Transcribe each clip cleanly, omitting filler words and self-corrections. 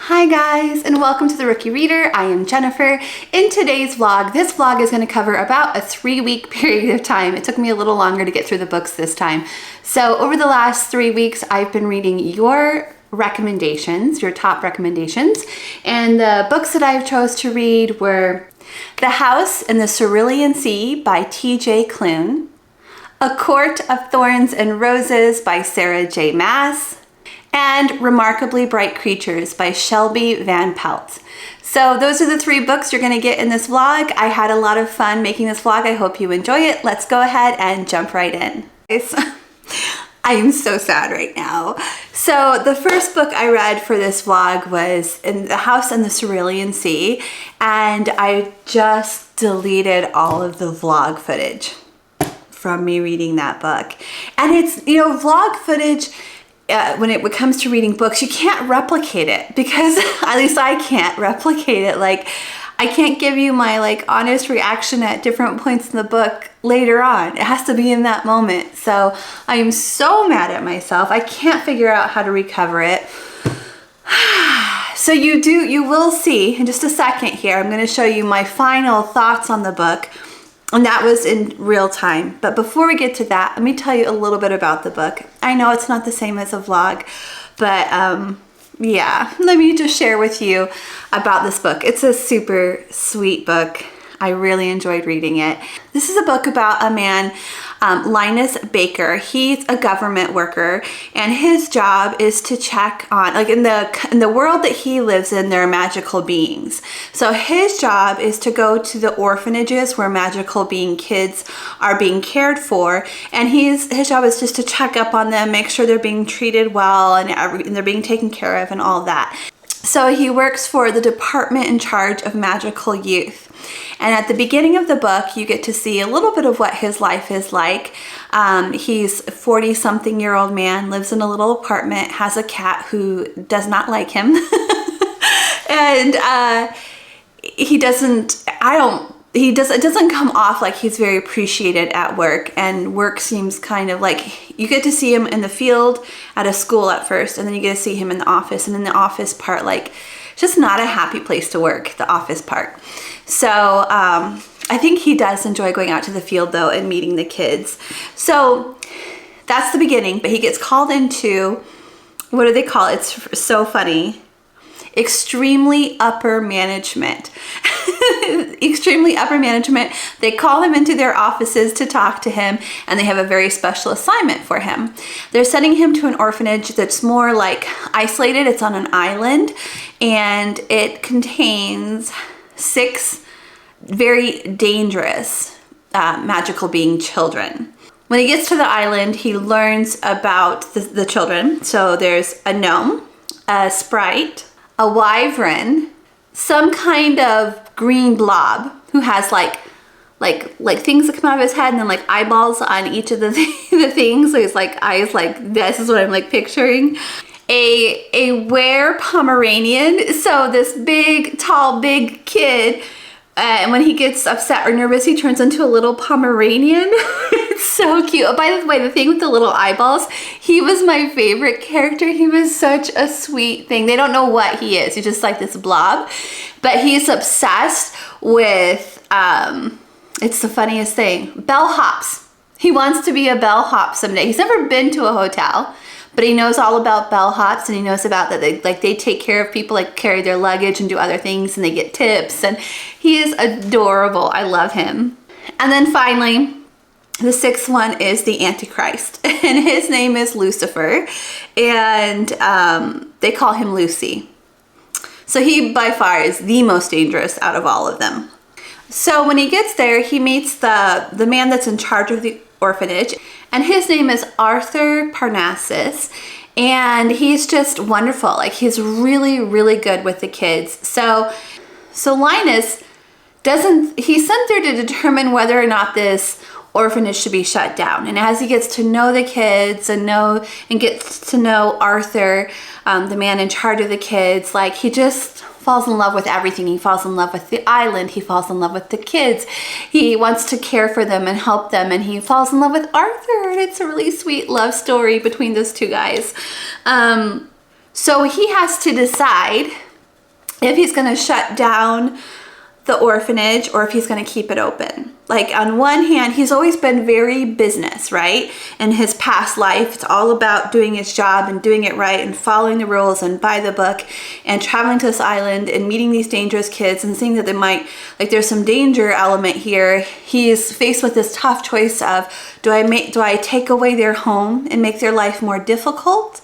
Hi guys, and welcome to The Rookie Reader. I am Jennifer. In today's vlog, this vlog is going to cover about a 3-week period of time. It took me a little longer to get through the books this time. So over the last 3 weeks, I've been reading your recommendations, your top recommendations, and the books that I chose to read were The House in the Cerulean Sea by T.J. Klune, A Court of Thorns and Roses by Sarah J. Maas, and Remarkably Bright Creatures by Shelby van Pelt. So those are the 3 books you're gonna get in this vlog. I had a lot of fun making this vlog. I hope you enjoy it. Let's go ahead and jump right in. I am so sad right now. So the first book I read for this vlog was in The House in the Cerulean Sea, and I just deleted all of the vlog footage from me reading that book. And it's, you know, vlog footage, when it comes to reading books, you can't replicate it because at least I can't replicate it. Like, I can't give you my honest reaction at different points in the book later on. It has to be in that moment. So I am so mad at myself. I can't figure out how to recover it. So you will see in just a second here, I'm going to show you my final thoughts on the book. And that was in real time. But before we get to that, let me tell you a little bit about the book. I know it's not the same as a vlog, but yeah, let me just share with you about this book. It's a super sweet book. I really enjoyed reading it. This is a book about a man, Linus Baker. He's a government worker, and his job is to check on, in the world that he lives in, there are magical beings. So his job is to go to the orphanages where magical being kids are being cared for, and his job is just to check up on them, make sure they're being treated well, and they're being taken care of and all that. So he works for the department in charge of magical youth. And at the beginning of the book, you get to see a little bit of what his life is like. He's a 40-something-year-old man, lives in a little apartment, has a cat who does not like him. And it doesn't come off like he's very appreciated at work, and work seems kind of like, you get to see him in the field at a school at first, and then you get to see him in the office, and in the office part, just not a happy place to work, the office part. So I think he does enjoy going out to the field though and meeting the kids. So that's the beginning, but he gets called into, what do they call it? It's so funny. Extremely upper management. Extremely upper management. They call him into their offices to talk to him, and they have a very special assignment for him. They're sending him to an orphanage that's more isolated. It's on an island, and it contains 6 very dangerous magical being children. When he gets to the island, he learns about the children. So there's a gnome, a sprite, a wyvern, some kind of green blob who has like things that come out of his head, and then eyeballs on each of the things. So he's eyes like this is what I'm picturing. A were Pomeranian, so this big, tall, big kid, and when he gets upset or nervous, he turns into a little Pomeranian. It's so cute. Oh, by the way, the thing with the little eyeballs, he was my favorite character. He was such a sweet thing. They don't know what he is. He's just like this blob, but he's obsessed with, it's the funniest thing, bellhops. He wants to be a bellhop someday. He's never been to a hotel, but he knows all about bellhops, and he knows about that they take care of people, carry their luggage and do other things, and they get tips, and he is adorable. I love him. And then finally, the 6th one is the Antichrist, and his name is Lucifer, and they call him Lucy. So he by far is the most dangerous out of all of them. So when he gets there, he meets the man that's in charge of the orphanage, and his name is Arthur Parnassus, and he's just wonderful. He's really, really good with the kids. So Linus he's sent there to determine whether or not this orphanage should be shut down. And as he gets to know the kids and gets to know Arthur, the man in charge of the kids, he just falls in love with everything. He falls in love with the island. He falls in love with the kids. He wants to care for them and help them, and he falls in love with Arthur, and it's a really sweet love story between those 2 guys. So he has to decide if he's going to shut down the orphanage or if he's going to keep it open. Like, on one hand, he's always been very business, right? In his past life, it's all about doing his job and doing it right and following the rules and by the book and traveling to this island and meeting these dangerous kids and seeing that they might, like, there's some danger element here. He's faced with this tough choice of, do I take away their home and make their life more difficult?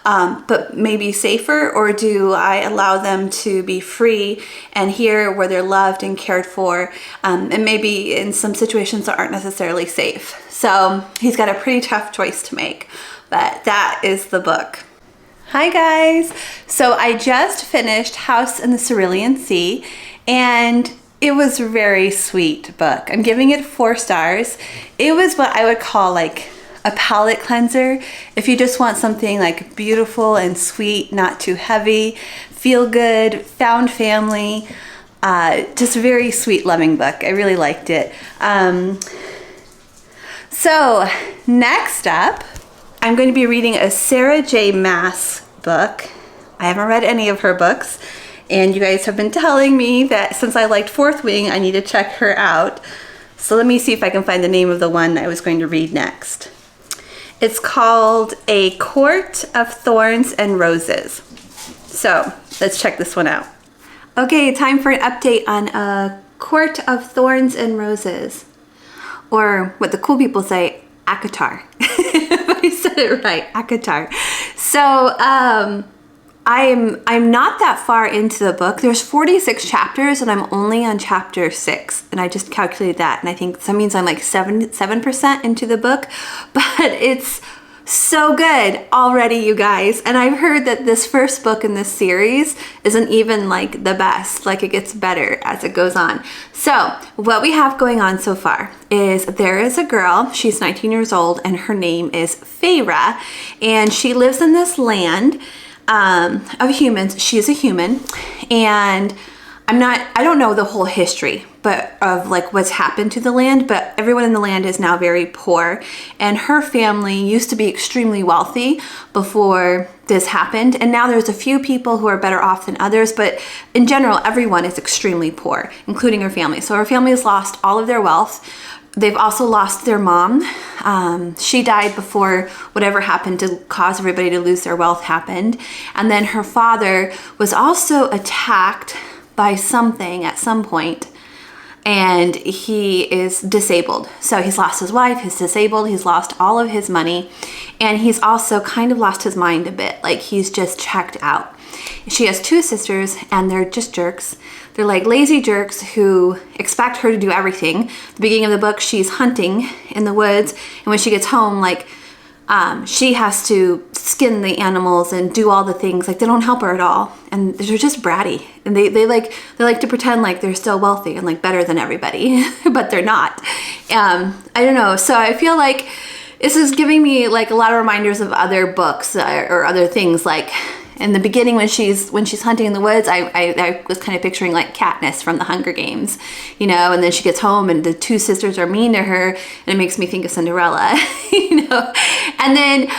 But maybe safer, or do I allow them to be free and here where they're loved and cared for, and maybe in some situations that aren't necessarily safe. So he's got a pretty tough choice to make, but that is the book. Hi guys! So I just finished House in the Cerulean Sea, and it was a very sweet book. I'm giving it 4 stars. It was what I would call like a palate cleanser. If you just want something like beautiful and sweet, not too heavy, feel good, found family, just a very sweet, loving book. I really liked it. So next up, I'm going to be reading a Sarah J. Maas book. I haven't read any of her books, and you guys have been telling me that since I liked Fourth Wing, I need to check her out. So let me see if I can find the name of the one I was going to read next. It's called A Court of Thorns and Roses. So let's check this one out. Okay, time for an update on A Court of Thorns and Roses. Or what the cool people say, ACOTAR. If I said it right, ACOTAR. So I'm not that far into the book. There's 46 chapters and I'm only on chapter 6, and I just calculated that, and I think that means I'm like 7% into the book, but it's so good already, you guys. And I've heard that this first book in this series isn't even like the best, like it gets better as it goes on. So what we have going on so far is there is a girl, she's 19 years old, and her name is Feyre, and she lives in this land of humans. She is a human, and I don't know the whole history, but of like what's happened to the land, but everyone in the land is now very poor, and her family used to be extremely wealthy before this happened, and now there's a few people who are better off than others, but in general, everyone is extremely poor, including her family. So her family has lost all of their wealth. They've also lost their mom. She died before whatever happened to cause everybody to lose their wealth happened. And then her father was also attacked by something at some point, and he is disabled. So he's lost his wife, he's disabled, he's lost all of his money, and he's also kind of lost his mind a bit, like he's just checked out. She has 2 sisters, and they're just jerks. They're like lazy jerks who expect her to do everything. At the beginning of the book, she's hunting in the woods, and when she gets home, like she has to skin the animals and do all the things. Like, they don't help her at all, and they're just bratty, and they like to pretend like they're still wealthy and like better than everybody, but they're not. I don't know. So I feel like this is giving me like a lot of reminders of other books or other things. Like in the beginning, when she's hunting in the woods, I was kind of picturing like Katniss from the Hunger Games, you know, and then she gets home and the 2 sisters are mean to her, and it makes me think of Cinderella, you know, and then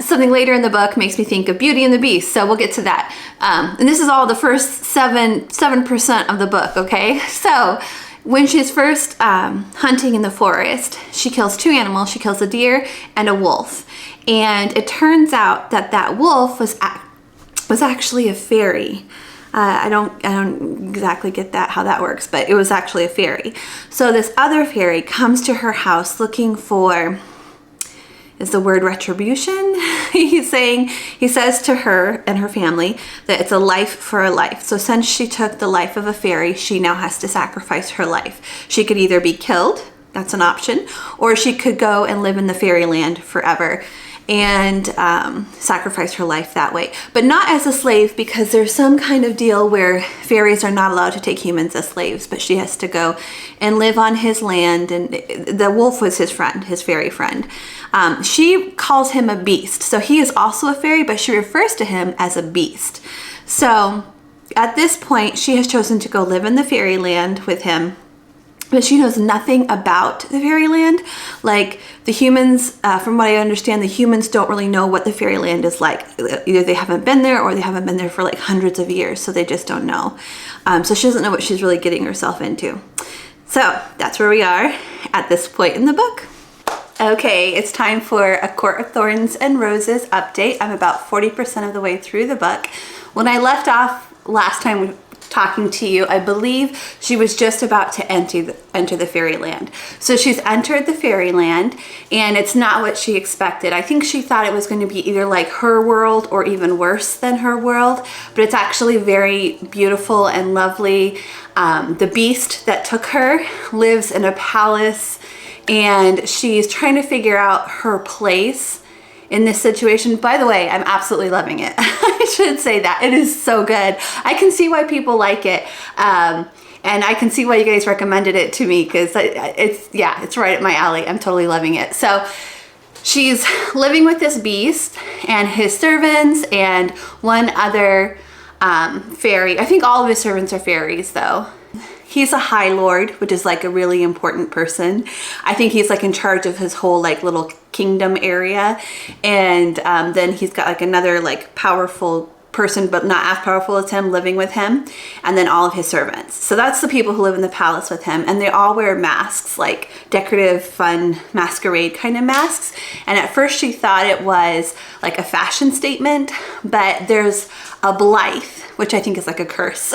something later in the book makes me think of Beauty and the Beast, so we'll get to that. And this is all the first 7% of the book, okay? So when she's first hunting in the forest, she kills 2 animals. She kills a deer and a wolf, and it turns out that wolf was actually a fairy. I don't exactly get how that works, but it was actually a fairy. So this other fairy comes to her house looking for, is the word retribution? He says to her and her family that it's a life for a life. So since she took the life of a fairy, she now has to sacrifice her life. She could either be killed, that's an option, or she could go and live in the fairyland forever and sacrifice her life that way, but not as a slave, because there's some kind of deal where fairies are not allowed to take humans as slaves, but she has to go and live on his land. And the wolf was his friend, his fairy friend. She calls him a beast, so he is also a fairy, but she refers to him as a beast. So at this point, she has chosen to go live in the fairyland with him, but she knows nothing about the fairyland. Like the humans, from what I understand, the humans don't really know what the fairyland is like. Either they haven't been there or they haven't been there for like hundreds of years, so they just don't know. So she doesn't know what she's really getting herself into. So that's where we are at this point in the book. Okay, it's time for a Court of Thorns and Roses update. I'm about 40% of the way through the book. When I left off last time talking to you, I believe she was just about to enter the fairyland. So she's entered the fairyland, and it's not what she expected. I think she thought it was going to be either like her world or even worse than her world, but it's actually very beautiful and lovely. The beast that took her lives in a palace, and she's trying to figure out her place in this situation. By the way, I'm absolutely loving it. I should say that. It is so good. I can see why people like it. And I can see why you guys recommended it to me, because it's right up my alley. I'm totally loving it. So she's living with this beast and his servants and one other fairy. I think all of his servants are fairies though. He's a High Lord, which is like a really important person. I think he's like in charge of his whole like little kingdom area. And then he's got like another like powerful person, but not as powerful as him, living with him. And then all of his servants. So that's the people who live in the palace with him. And they all wear masks, like decorative, fun masquerade kind of masks. And at first she thought it was like a fashion statement, but there's a Blythe, which I think is like a curse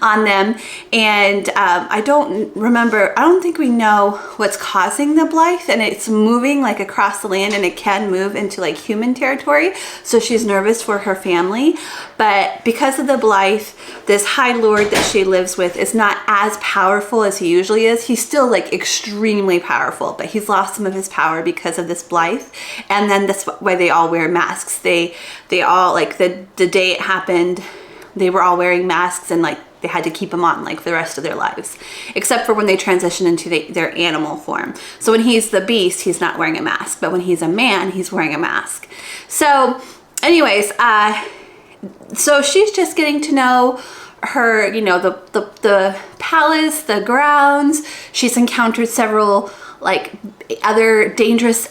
on them. And I don't think we know what's causing the Blythe, and it's moving like across the land, and it can move into like human territory. So she's nervous for her family. But because of the Blythe, this High Lord that she lives with is not as powerful as he usually is. He's still like extremely powerful, but he's lost some of his power because of this Blythe. And then that's why they all wear masks. They all, like the day it happened, they were all wearing masks, and like they had to keep them on like for the rest of their lives, except for when they transition into their animal form. So when he's the beast, he's not wearing a mask, but when he's a man, he's wearing a mask. So anyways, so she's just getting to know her, you know, the palace, the grounds. She's encountered several like other dangerous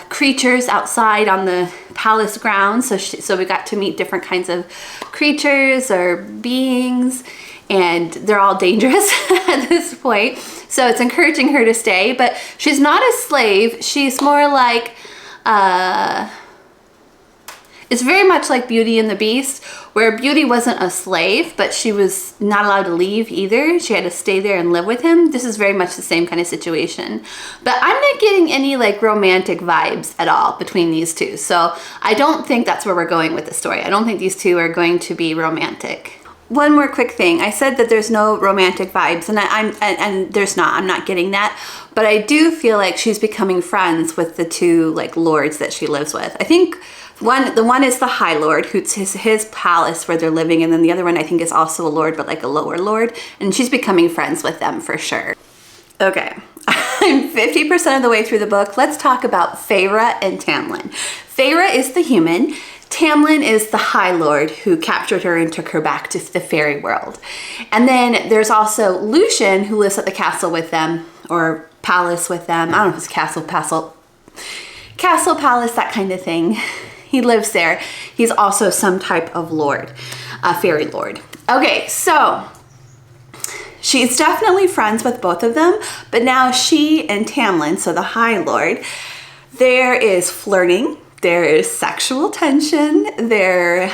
creatures outside on the palace grounds. So we got to meet different kinds of creatures or beings, and they're all dangerous at this point. So it's encouraging her to stay, but she's not a slave. She's more like, it's very much like Beauty and the Beast, where Beauty wasn't a slave, but she was not allowed to leave either. She had to stay there and live with him. This is very much the same kind of situation. But I'm not getting any like romantic vibes at all between these two. So I don't think that's where we're going with the story. I don't think these two are going to be romantic. One more quick thing. I said that there's no romantic vibes, and there's not. I'm not getting that. But I do feel like she's becoming friends with the two like lords that she lives with. I think the one is the High Lord, who's his palace where they're living, and then the other one I think is also a lord, but like a lower lord, and she's becoming friends with them for sure. Okay, I'm 50% of the way through the book. Let's talk about Feyre and Tamlin. Feyre is the human. Tamlin is the High Lord who captured her and took her back to the fairy world. And then there's also Lucien, who lives at the castle with them, or palace with them. I don't know if it's castle, palace, that kind of thing. He lives there. He's also some type of lord, a fairy lord. Okay, so she's definitely friends with both of them, but now she and Tamlin, so the High Lord, there is flirting, there is sexual tension, there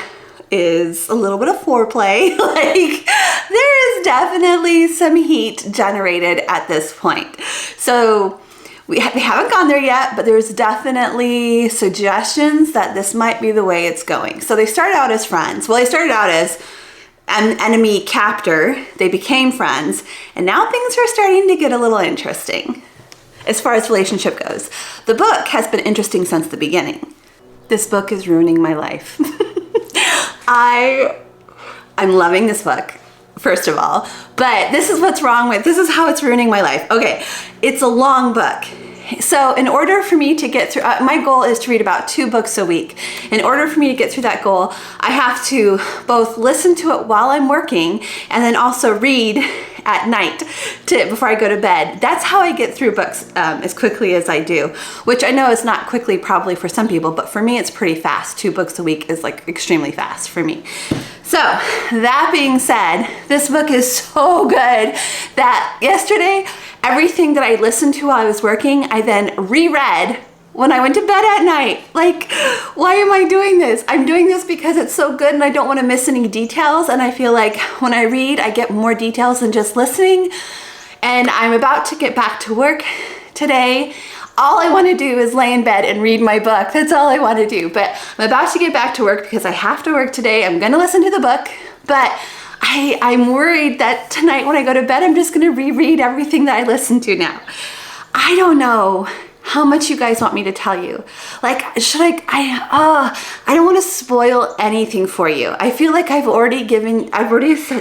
is a little bit of foreplay. Like, there is definitely some heat generated at this point. So we haven't gone there yet, but there's definitely suggestions that this might be the way it's going. So they started out as friends. Well, they started out as an enemy captor. They became friends, and now things are starting to get a little interesting as far as relationship goes. The book has been interesting since the beginning. This book is ruining my life. I'm loving this book, first of all, but this is how it's ruining my life. Okay, it's a long book. So in order for me to get through, my goal is to read about 2 books a week. In order for me to get through that goal, I have to both listen to it while I'm working and then also read at night before I go to bed. That's how I get through books as quickly as I do, which I know is not quickly probably for some people, but for me it's pretty fast. 2 books a week is like extremely fast for me. So that being said, this book is so good that yesterday, everything that I listened to while I was working, I then reread when I went to bed at night. Like, why am I doing this? I'm doing this because it's so good and I don't want to miss any details. And I feel like when I read, I get more details than just listening. And I'm about to get back to work today. All I want to do is lay in bed and read my book. That's all I want to do. But I'm about to get back to work because I have to work today. I'm going to listen to the book, but I'm worried that tonight when I go to bed, I'm just going to reread everything that I listened to now. I don't know how much you guys want me to tell you. Like, I don't want to spoil anything for you. I feel like I've already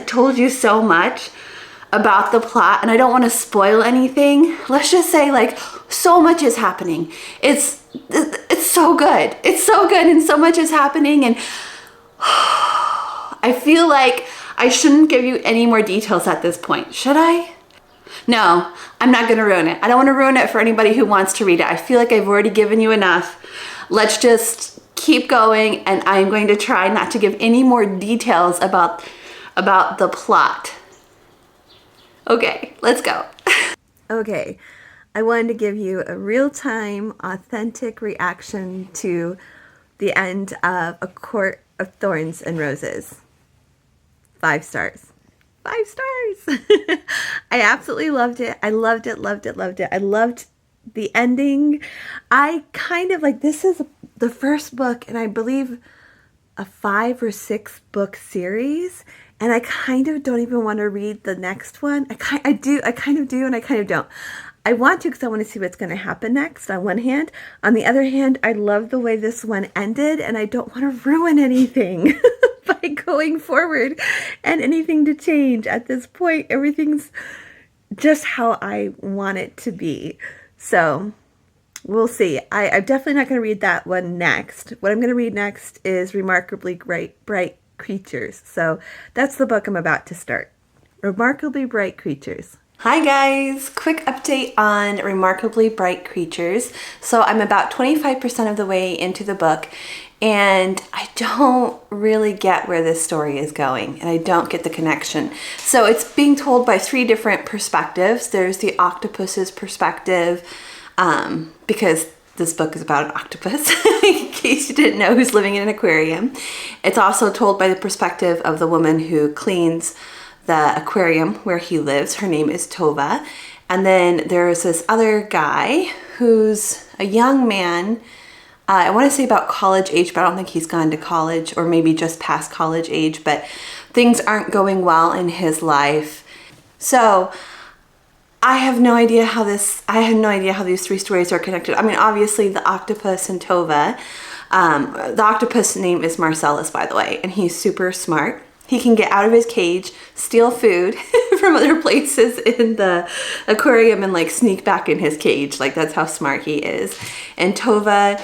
told you so much about the plot, and I don't want to spoil anything. Let's just say, like, so much is happening. It's so good. It's so good, and so much is happening, and I feel like I shouldn't give you any more details at this point. Should I? No, I'm not going to ruin it. I don't want to ruin it for anybody who wants to read it. I feel like I've already given you enough. Let's just keep going, and I'm going to try not to give any more details about the plot. Okay, let's go. Okay, I wanted to give you a real-time, authentic reaction to the end of A Court of Thorns and Roses. 5 stars. 5 stars. I absolutely loved it. I loved it. I loved the ending. I kind of like, this is the first book, and I believe a 5 or 6 book series. And I kind of don't even want to read the next one. I kind of do, and I kind of don't. I want to because I want to see what's going to happen next on one hand. On the other hand, I love the way this one ended, and I don't want to ruin anything by going forward and anything to change. At this point, everything's just how I want it to be. So we'll see. I'm definitely not going to read that one next. What I'm going to read next is Remarkably Bright Creatures. So that's the book I'm about to start. Remarkably Bright Creatures. Hi guys, quick update on Remarkably Bright Creatures. So I'm about 25% of the way into the book, and I don't really get where this story is going, and I don't get the connection. So it's being told by 3 different perspectives. There's the octopus's perspective, because this book is about an octopus, in case you didn't know, who's living in an aquarium. It's also told by the perspective of the woman who cleans the aquarium where he lives. Her name is Tova. And then there's this other guy who's a young man. I want to say about college age, but I don't think he's gone to college, or maybe just past college age, but things aren't going well in his life. So I have no idea how these 3 stories are connected. I mean, obviously the octopus and Tova. The octopus name is Marcellus, by the way, and he's super smart. He can get out of his cage, steal food from other places in the aquarium, and like sneak back in his cage. Like, that's how smart he is. And Tova,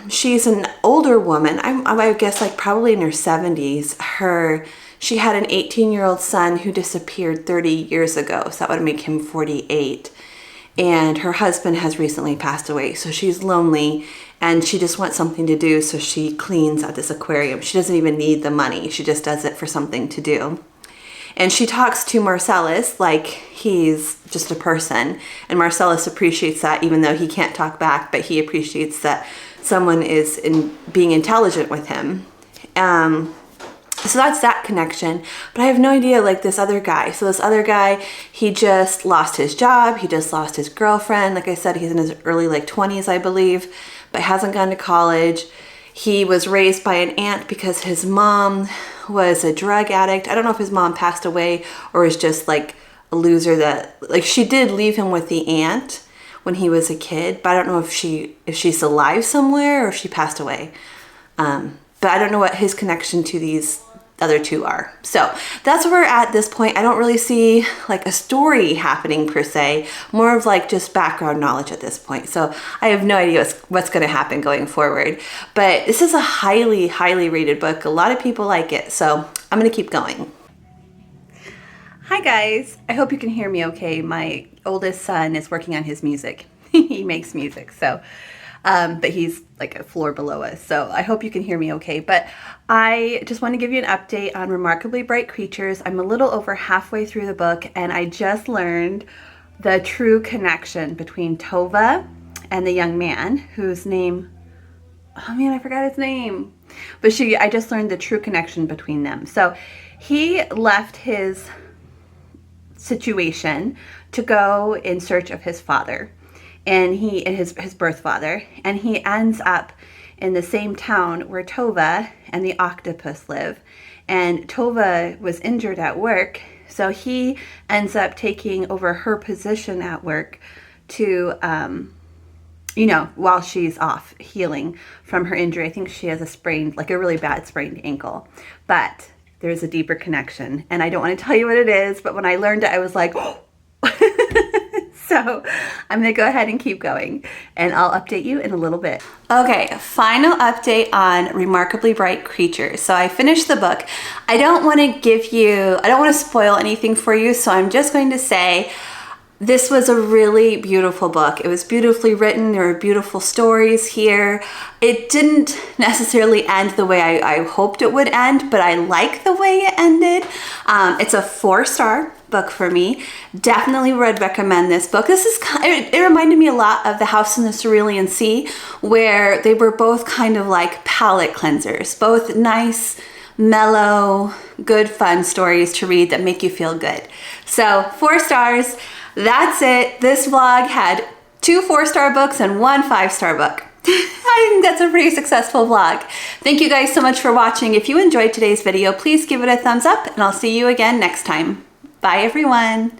she's an older woman. I guess like probably in her 70s. She had an 18-year-old son who disappeared 30 years ago, so that would make him 48. And her husband has recently passed away, so she's lonely, and she just wants something to do, so she cleans at this aquarium. She doesn't even need the money. She just does it for something to do. And she talks to Marcellus like he's just a person, and Marcellus appreciates that, even though he can't talk back, but he appreciates that someone is being intelligent with him. So that's that connection. But I have no idea, like, this other guy. So this other guy, he just lost his job. He just lost his girlfriend. Like I said, he's in his early, like, 20s, I believe, but hasn't gone to college. He was raised by an aunt because his mom was a drug addict. I don't know if his mom passed away or is just, like, a loser that, like, she did leave him with the aunt when he was a kid, but I don't know if she's alive somewhere or if she passed away. But I don't know what his connection to these other 2 are. So that's where we're at this point. I don't really see like a story happening per se, more of like just background knowledge at this point. So I have no idea what's going to happen going forward. But this is a highly rated book. A lot of people like it. So I'm going to keep going. Hi guys, I hope you can hear me okay. My oldest son is working on his music. He makes music, so, but he's like a floor below us, so I hope you can hear me okay. But I just want to give you an update on Remarkably Bright Creatures. I'm a little over halfway through the book, and I just learned the true connection between Tova and the young man whose name, oh man, I forgot his name. But I just learned the true connection between them. So he left his situation to go in search of his father, and his birth father, and he ends up in the same town where Tova and the octopus live. And Tova was injured at work, so he ends up taking over her position at work to while she's off healing from her injury. I think she has a really bad sprained ankle, but there's a deeper connection, and I don't want to tell you what it is, but when I learned it, I was like, oh. So I'm going to go ahead and keep going, and I'll update you in a little bit. Okay, final update on Remarkably Bright Creatures. So I finished the book. I don't want to spoil anything for you, so I'm just going to say this was a really beautiful book. It was beautifully written. There were beautiful stories here. It didn't necessarily end the way I hoped it would end, but I like the way it ended. It's a 4-star book for me. Definitely would recommend this book. It reminded me a lot of The House in the Cerulean Sea, where they were both kind of like palate cleansers, both nice, mellow, good, fun stories to read that make you feel good. So 4 stars. That's it. This vlog had 2 4-star books and 1 5-star book. I think that's a pretty successful vlog. Thank you guys so much for watching. If you enjoyed today's video, please give it a thumbs up, and I'll see you again next time. Bye everyone.